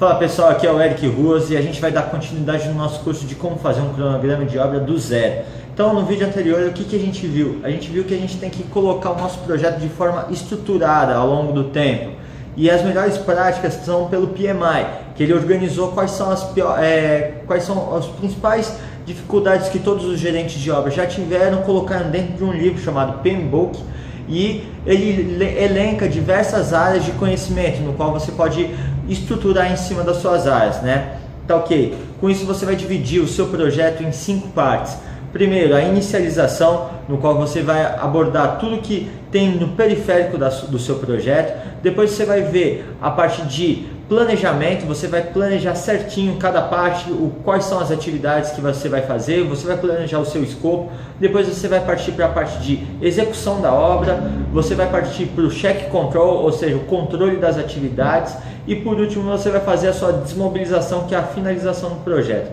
Fala pessoal, aqui é o Eric Ruas e a gente vai dar continuidade no nosso curso de como fazer um cronograma de obra do zero. Então no vídeo anterior o que a gente viu? A gente viu que a gente tem que colocar o nosso projeto de forma estruturada ao longo do tempo. E as melhores práticas são pelo PMI, que ele organizou quais são as principais dificuldades que todos os gerentes de obra já tiveram, colocaram dentro de um livro chamado PMBOK. E ele elenca diversas áreas de conhecimento, no qual você pode estruturar em cima das suas áreas, né? Tá ok? Com isso você vai dividir o seu projeto em 5 partes. Primeiro, a inicialização, no qual você vai abordar tudo que tem no periférico do seu projeto. Depois você vai ver a parte de planejamento, você vai planejar certinho cada parte, quais são as atividades que você vai fazer, você vai planejar o seu escopo. Depois você vai partir para a parte de execução da obra, você vai partir para o check control, ou seja, o controle das atividades. E por último você vai fazer a sua desmobilização, que é a finalização do projeto.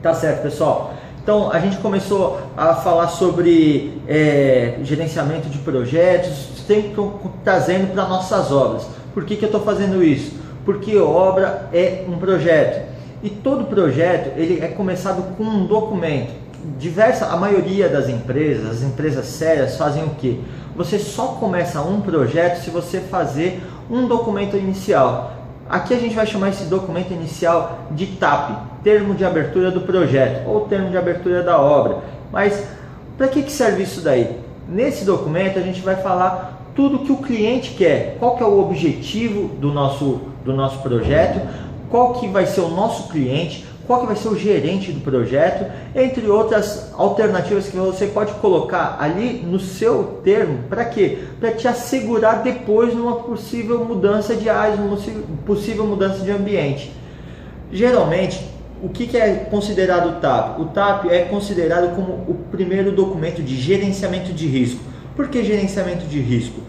Tá certo, pessoal? Então a gente começou a falar sobre gerenciamento de projetos, sempre trazendo para nossas obras. Por que eu estou fazendo isso? Porque obra é um projeto e todo projeto ele é começado com um documento. A maioria das empresas, as empresas sérias, fazem o que? Você só começa um projeto se você fazer um documento inicial. Aqui a gente vai chamar esse documento inicial de TAP, termo de abertura do projeto, ou termo de abertura da obra. Mas para que serve isso daí? Nesse documento a gente vai falar tudo que o cliente quer, qual que é o objetivo do nosso projeto, qual que vai ser o nosso cliente, qual que vai ser o gerente do projeto, entre outras alternativas que você pode colocar ali no seu termo. Para quê? Para te assegurar depois numa possível mudança de áreas, uma possível mudança de ambiente. Geralmente, o que é considerado o TAP? O TAP é considerado como o primeiro documento de gerenciamento de risco. Por que gerenciamento de risco?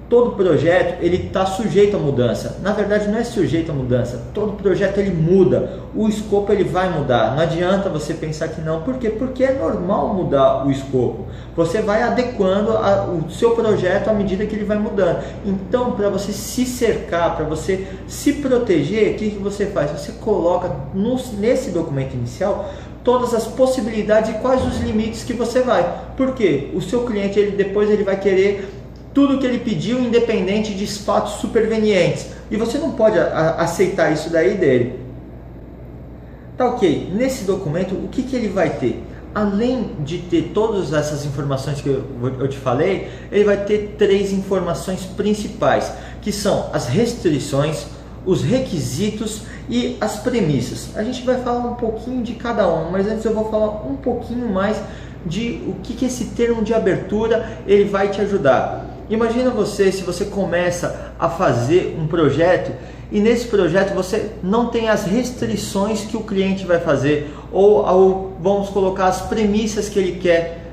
Todo projeto ele está sujeito a mudança. Na verdade não é sujeito a mudança. Todo projeto ele muda. O escopo ele vai mudar. Não adianta você pensar que não. Por quê? Porque é normal mudar o escopo. Você vai adequando o seu projeto à medida que ele vai mudando. Então, para você se cercar, para você se proteger, o que você faz? Você coloca nesse documento inicial todas as possibilidades e quais os limites que você vai. Por quê? O seu cliente depois ele vai querer tudo que ele pediu, independente de fatos supervenientes. E você não pode aceitar isso daí dele. Tá ok? Nesse documento, o que ele vai ter? Além de ter todas essas informações que eu te falei, ele vai ter 3 informações principais, que são as restrições, os requisitos e as premissas. A gente vai falar um pouquinho de cada um, mas antes eu vou falar um pouquinho mais de o que esse termo de abertura ele vai te ajudar. Imagina se você começa a fazer um projeto e nesse projeto você não tem as restrições que o cliente vai fazer ou vamos colocar as premissas que ele quer.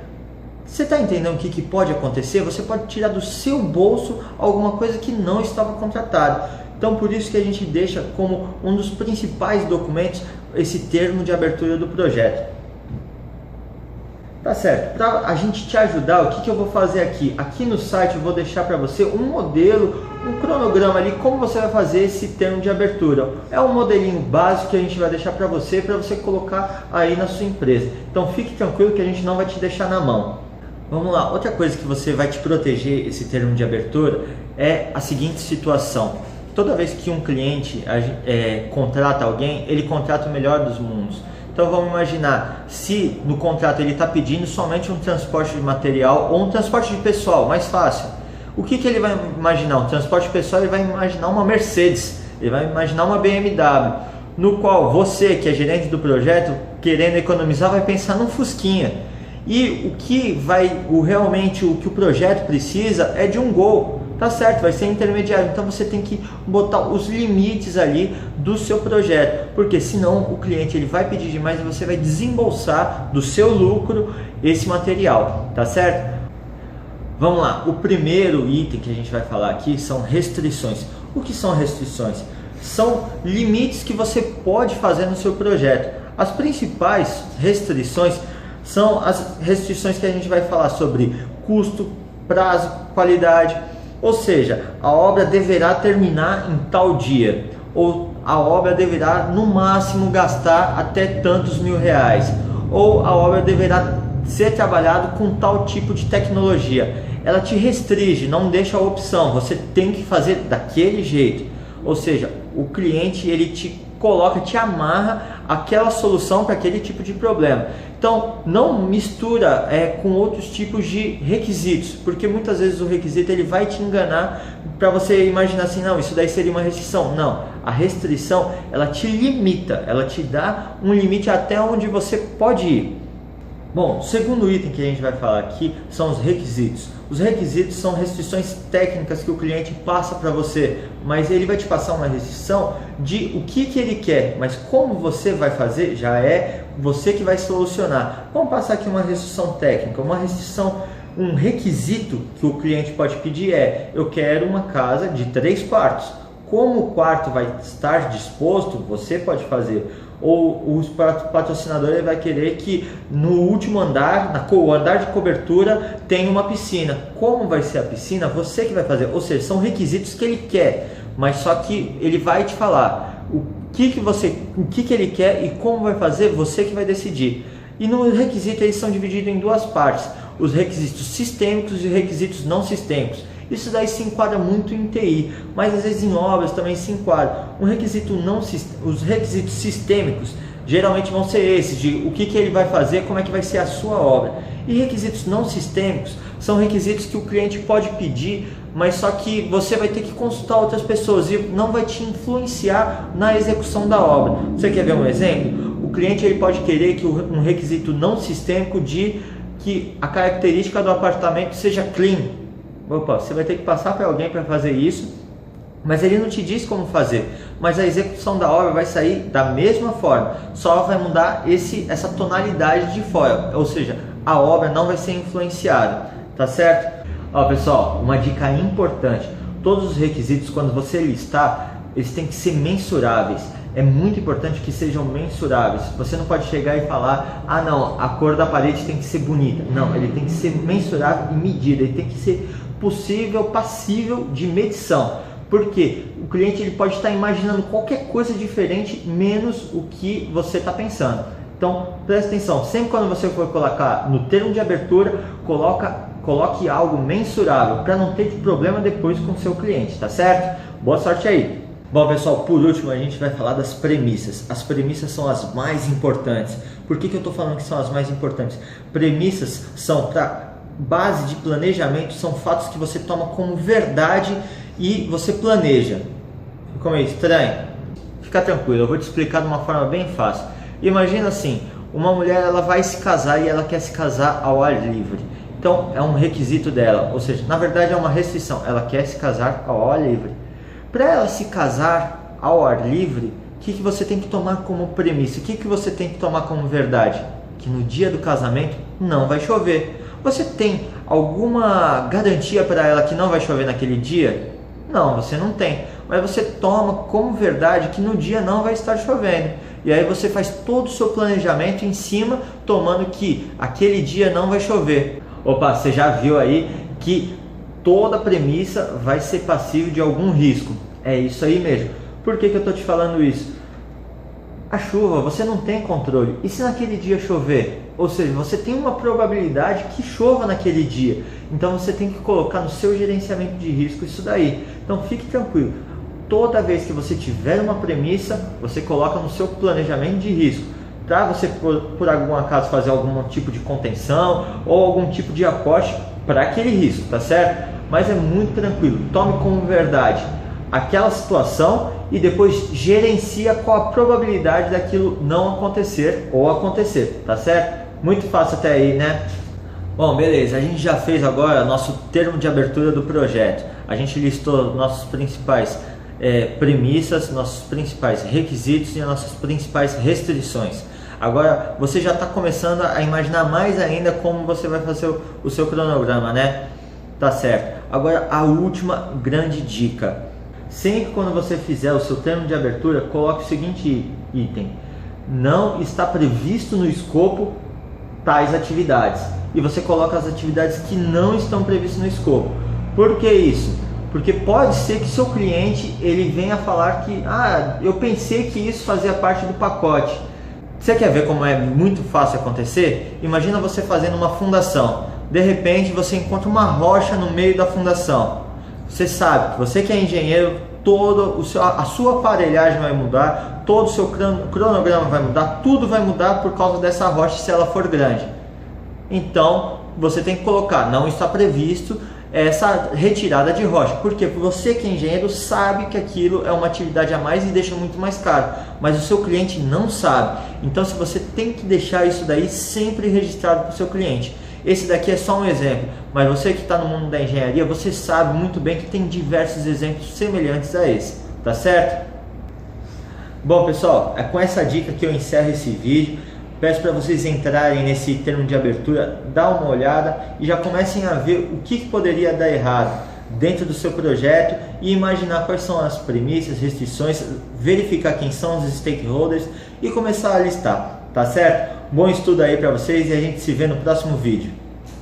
Você está entendendo o que pode acontecer? Você pode tirar do seu bolso alguma coisa que não estava contratada. Então por isso que a gente deixa como um dos principais documentos esse termo de abertura do projeto. Tá certo, para a gente te ajudar, o que eu vou fazer aqui? Aqui no site eu vou deixar para você um modelo, um cronograma ali, como você vai fazer esse termo de abertura. É um modelinho básico que a gente vai deixar para você colocar aí na sua empresa. Então fique tranquilo que a gente não vai te deixar na mão. Vamos lá, outra coisa que você vai te proteger esse termo de abertura é a seguinte situação. Toda vez que um cliente contrata alguém, ele contrata o melhor dos mundos. Então vamos imaginar, se no contrato ele está pedindo somente um transporte de material ou um transporte de pessoal, mais fácil. O que ele vai imaginar? Um transporte pessoal, ele vai imaginar uma Mercedes, ele vai imaginar uma BMW, no qual você, que é gerente do projeto, querendo economizar, vai pensar num Fusquinha. E realmente o que o projeto precisa é de um Gol. Tá certo, vai ser intermediário, então você tem que botar os limites ali do seu projeto, porque senão o cliente ele vai pedir demais e você vai desembolsar do seu lucro esse material, tá certo? Vamos lá, o primeiro item que a gente vai falar aqui são restrições. O que são restrições? São limites que você pode fazer no seu projeto. As principais restrições são as restrições que a gente vai falar sobre custo, prazo, qualidade. Ou seja, a obra deverá terminar em tal dia, ou a obra deverá no máximo gastar até tantos mil reais, ou a obra deverá ser trabalhada com tal tipo de tecnologia. Ela te restringe, não deixa a opção, você tem que fazer daquele jeito. Ou seja, o cliente ele te coloca, te amarra aquela solução para aquele tipo de problema. Então não mistura com outros tipos de requisitos, porque muitas vezes o requisito ele vai te enganar para você imaginar assim, não, isso daí seria uma restrição. Não, a restrição ela te limita, ela te dá um limite até onde você pode ir. Bom, o segundo item que a gente vai falar aqui são os requisitos. Os requisitos são restrições técnicas que o cliente passa para você, mas ele vai te passar uma restrição de o que ele quer, mas como você vai fazer já é você que vai solucionar. Vamos passar aqui uma restrição técnica, uma restrição, um requisito que o cliente pode pedir eu quero uma casa de 3 quartos. Como o quarto vai estar disposto, você pode fazer. Ou o patrocinador ele vai querer que no último andar, o andar de cobertura, tenha uma piscina. Como vai ser a piscina? Você que vai fazer. Ou seja, são requisitos que ele quer, mas só que ele vai te falar o que ele quer e como vai fazer, você que vai decidir. E no requisito eles são divididos em 2 partes: os requisitos sistêmicos e requisitos não sistêmicos. Isso daí se enquadra muito em TI, mas às vezes em obras também se enquadra. Os requisitos sistêmicos geralmente vão ser esses, de o que ele vai fazer, como é que vai ser a sua obra. E requisitos não sistêmicos são requisitos que o cliente pode pedir, mas só que você vai ter que consultar outras pessoas e não vai te influenciar na execução da obra. Você quer ver um exemplo? O cliente ele pode querer que um requisito não sistêmico de que a característica do apartamento seja clean. Opa, você vai ter que passar para alguém para fazer isso, mas ele não te diz como fazer, mas a execução da obra vai sair da mesma forma, só vai mudar essa tonalidade de fora, ou seja, a obra não vai ser influenciada, tá certo? Ó pessoal, uma dica importante: todos os requisitos, quando você listar, eles têm que ser mensuráveis. É muito importante que sejam mensuráveis. Você não pode chegar e falar, ah não, a cor da parede tem que ser bonita. Não, ele tem que ser mensurável e medido, ele tem que ser passível de medição. Porque o cliente ele pode estar imaginando qualquer coisa diferente, menos o que você está pensando. Então presta atenção, sempre quando você for colocar no termo de abertura, coloque algo mensurável, para não ter problema depois com o seu cliente, tá certo? Boa sorte aí! Bom pessoal, por último a gente vai falar das premissas. As premissas são as mais importantes. Por que eu estou falando que são as mais importantes? Premissas são para base de planejamento, são fatos que você toma como verdade e você planeja. Ficou meio estranho? Fica tranquilo, eu vou te explicar de uma forma bem fácil. Imagina assim, uma mulher ela vai se casar e ela quer se casar ao ar livre. Então é um requisito dela, ou seja, na verdade é uma restrição, ela quer se casar ao ar livre. Para ela se casar ao ar livre, o que você tem que tomar como premissa? O que você tem que tomar como verdade? Que no dia do casamento não vai chover. Você tem alguma garantia para ela que não vai chover naquele dia? Não, você não tem. Mas você toma como verdade que no dia não vai estar chovendo. E aí você faz todo o seu planejamento em cima, tomando que aquele dia não vai chover. Opa, você já viu aí que toda premissa vai ser passível de algum risco. É isso aí mesmo. Por que eu estou te falando isso? A chuva, você não tem controle. E se naquele dia chover? Ou seja, você tem uma probabilidade que chova naquele dia. Então você tem que colocar no seu gerenciamento de risco isso daí. Então fique tranquilo. Toda vez que você tiver uma premissa, você coloca no seu planejamento de risco. Para você, por algum acaso, fazer algum tipo de contenção ou algum tipo de aporte para aquele risco, tá certo? Mas é muito tranquilo. Tome como verdade aquela situação e depois gerencia qual a probabilidade daquilo não acontecer ou acontecer, tá certo? Muito fácil até aí, né? Bom, beleza, a gente já fez agora nosso termo de abertura do projeto. A gente listou nossos principais premissas, nossos principais requisitos e nossas principais restrições. Agora você já está começando a imaginar mais ainda como você vai fazer o seu cronograma, né? Tá certo. Agora a última grande dica: sempre quando você fizer o seu termo de abertura, coloque o seguinte item: não está previsto no escopo tais atividades. E você coloca as atividades que não estão previstas no escopo. Por que isso? Porque pode ser que seu cliente ele venha falar que eu pensei que isso fazia parte do pacote. Você quer ver como é muito fácil acontecer? Imagina você fazendo uma fundação. De repente você encontra uma rocha no meio da fundação. Você sabe, você que é engenheiro, a sua aparelhagem vai mudar, todo o seu cronograma vai mudar, tudo vai mudar por causa dessa rocha se ela for grande. Então você tem que colocar, não está previsto essa retirada de rocha, porque você que é engenheiro sabe que aquilo é uma atividade a mais e deixa muito mais caro, mas o seu cliente não sabe. Então se você tem que deixar isso daí sempre registrado para o seu cliente. Esse daqui é só um exemplo, mas você que está no mundo da engenharia, você sabe muito bem que tem diversos exemplos semelhantes a esse, tá certo? Bom pessoal, é com essa dica que eu encerro esse vídeo. Peço para vocês entrarem nesse termo de abertura, dar uma olhada e já comecem a ver o que poderia dar errado dentro do seu projeto e imaginar quais são as premissas, restrições, verificar quem são os stakeholders e começar a listar, tá certo? Bom estudo aí para vocês e a gente se vê no próximo vídeo.